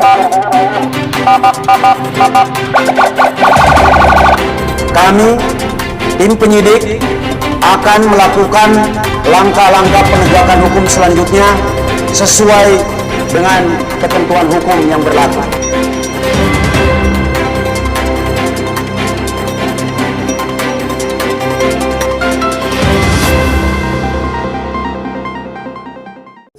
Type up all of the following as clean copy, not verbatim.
Kami, tim penyidik, akan melakukan langkah-langkah penegakan hukum selanjutnya sesuai dengan ketentuan hukum yang berlaku.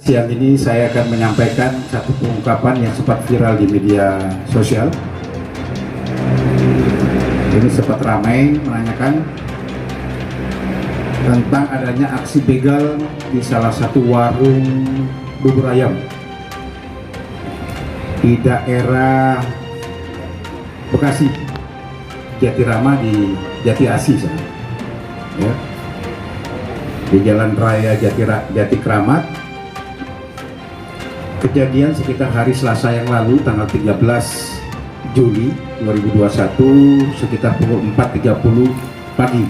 Siang ini saya akan menyampaikan satu pengungkapan yang sempat viral di media sosial. Ini sempat ramai menanyakan tentang adanya aksi begal di salah satu warung bubur ayam di daerah Bekasi, Jatirama di Jati Asih sana. Ya. Di Jalan Raya Jati Kramat. Kejadian sekitar hari Selasa yang lalu, tanggal 13 Juli 2021, sekitar pukul 4.30 pagi.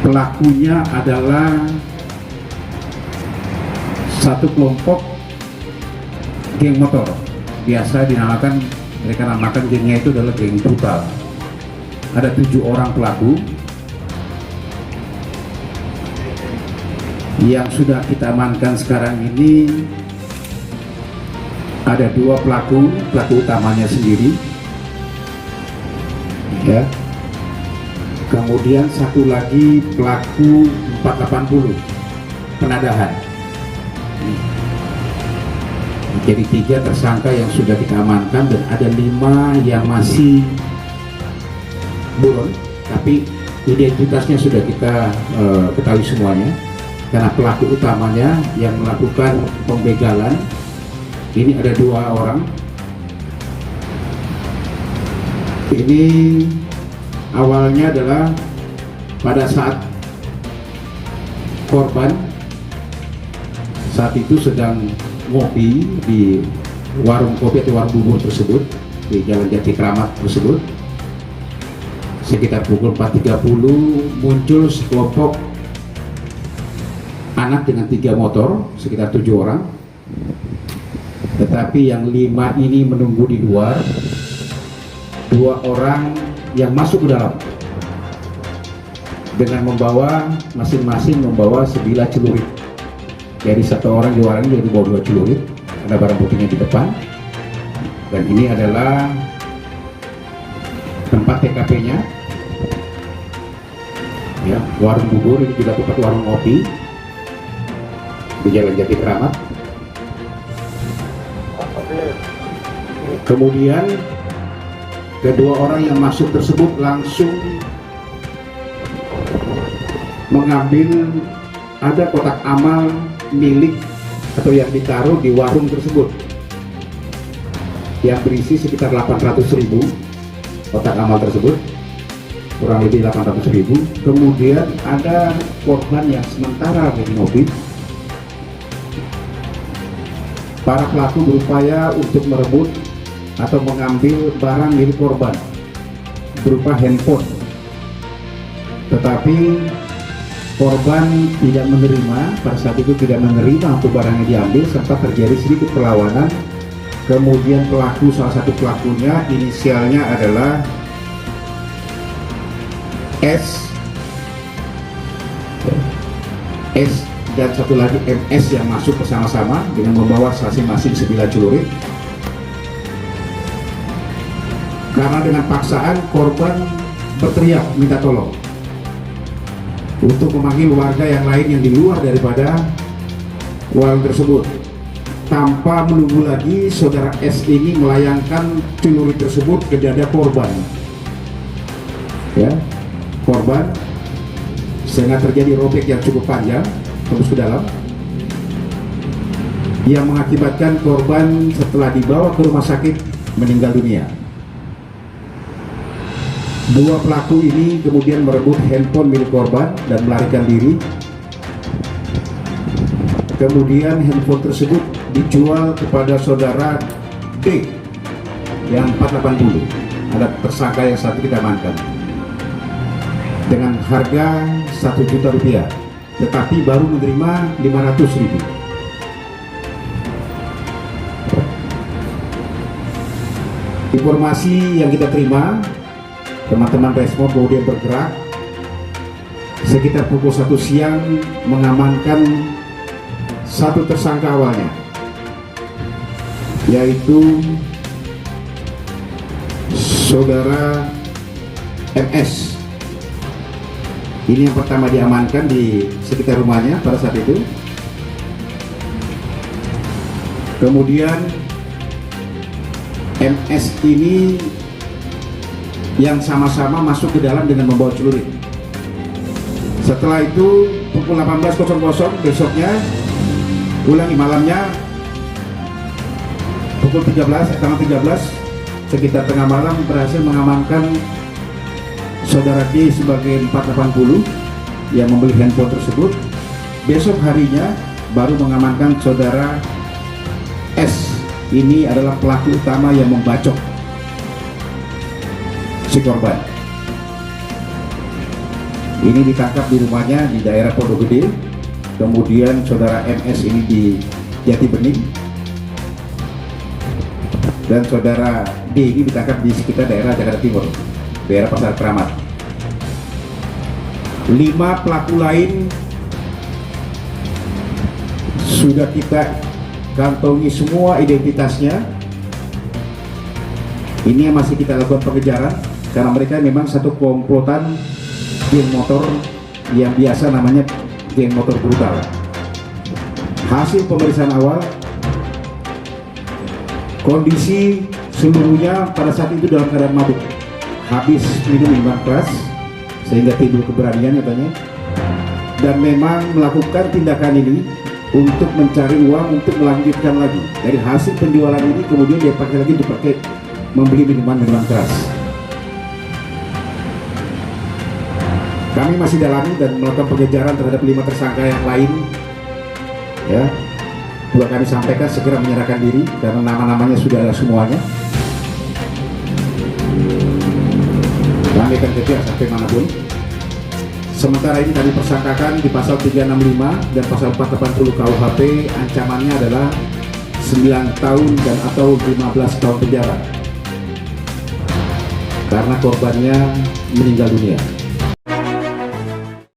Pelakunya adalah satu kelompok geng motor. Biasa dinamakan, mereka namakan gengnya itu adalah geng brutal. Ada 7 orang pelaku yang sudah kita amankan sekarang ini. Ada 2 pelaku utamanya sendiri, ya. Kemudian satu lagi pelaku 480 penadahan. Jadi 3 tersangka yang sudah kita amankan dan ada 5 yang masih buron, tapi identitasnya sudah kita ketahui semuanya. Karena pelaku utamanya yang melakukan pembegalan ini ada 2 orang. Ini awalnya adalah pada saat korban saat itu sedang ngopi di warung kopi atau warung bubur tersebut di Jalan Jati Kramat tersebut. Sekitar pukul 4.30 muncul sekelompok anak dengan 3 motor, sekitar 7 orang. Tetapi yang 5 ini menunggu di luar. 2 orang yang masuk ke dalam dengan membawa masing-masing membawa sebilah celurit. Jadi 1 orang di luar ini bawa 2 celurit. Ada barang buktinya di depan. Dan ini adalah tempat TKP-nya. Ya, warung bubur ini juga tempat warung kopi di Jalan Jati Kramat. Kemudian kedua orang yang masuk tersebut langsung mengambil ada kotak amal milik atau yang ditaruh di warung tersebut yang berisi sekitar 800.000 kotak amal tersebut, kurang lebih 800.000. Kemudian ada korban yang sementara ada di mobil. Para pelaku berupaya untuk merebut atau mengambil barang milik korban berupa handphone, tetapi korban tidak menerima. Pada saat itu tidak menerima untuk barangnya diambil, serta terjadi sedikit perlawanan. Kemudian pelaku, salah satu pelakunya inisialnya adalah S dan satu lagi MS yang masuk bersama-sama dengan membawa masing-masing sebilah celurit. Karena dengan paksaan korban berteriak minta tolong untuk memanggil warga yang lain yang di luar daripada warung tersebut. Tanpa menunggu lagi, saudara S ini melayangkan celurit tersebut ke dada korban. Ya, korban sehingga terjadi robek yang cukup panjang terus ke dalam, yang mengakibatkan korban setelah dibawa ke rumah sakit meninggal dunia. 2 pelaku ini kemudian merebut handphone milik korban dan melarikan diri. Kemudian handphone tersebut dijual kepada saudara D yang 480. Ada tersangka yang satu kita amankan dengan harga Rp1 juta, tetapi baru menerima 500.000. Informasi yang kita terima, teman-teman Resmo kemudian bergerak sekitar pukul 1 siang mengamankan satu tersangka awalnya, yaitu saudara MS. Ini yang pertama diamankan di sekitar rumahnya pada saat itu. Kemudian MS ini yang sama-sama masuk ke dalam dengan membawa celurit. Setelah itu pukul 18.00 besoknya, ulangi malamnya, pukul 13, tanggal 13 sekitar tengah malam berhasil mengamankan saudara D sebagai 480 yang membeli handphone tersebut. Besok harinya baru mengamankan saudara S. Ini adalah pelaku utama yang membacok si korban. Ini ditangkap di rumahnya di daerah Pondok Gede. Kemudian saudara MS ini di Jati Bening, dan saudara D ini ditangkap di sekitar daerah Jakarta Timur, daerah Pasar Keramat. 5 pelaku lain sudah kita kantongi semua identitasnya. Ini yang masih kita lakukan pengejaran karena mereka memang satu komplotan geng motor yang biasa namanya geng motor brutal. Hasil pemeriksaan awal, kondisi seluruhnya pada saat itu dalam keadaan mabuk, habis minum minuman keras sehingga timbul keberanian katanya, dan memang melakukan tindakan ini untuk mencari uang untuk melanjutkan lagi. Dari hasil penjualan ini kemudian dia pakai lagi untuk pakai membeli minuman keras. Kami masih dalami dan melakukan pengejaran terhadap 5 tersangka yang lain. Ya, juga kami sampaikan segera menyerahkan diri karena nama-namanya sudah ada semuanya. Kami akan kejar sampai manapun. Sementara ini kami persangkakan di pasal 365 dan pasal 480 KUHP, ancamannya adalah 9 tahun dan atau 15 tahun penjara karena korbannya meninggal dunia.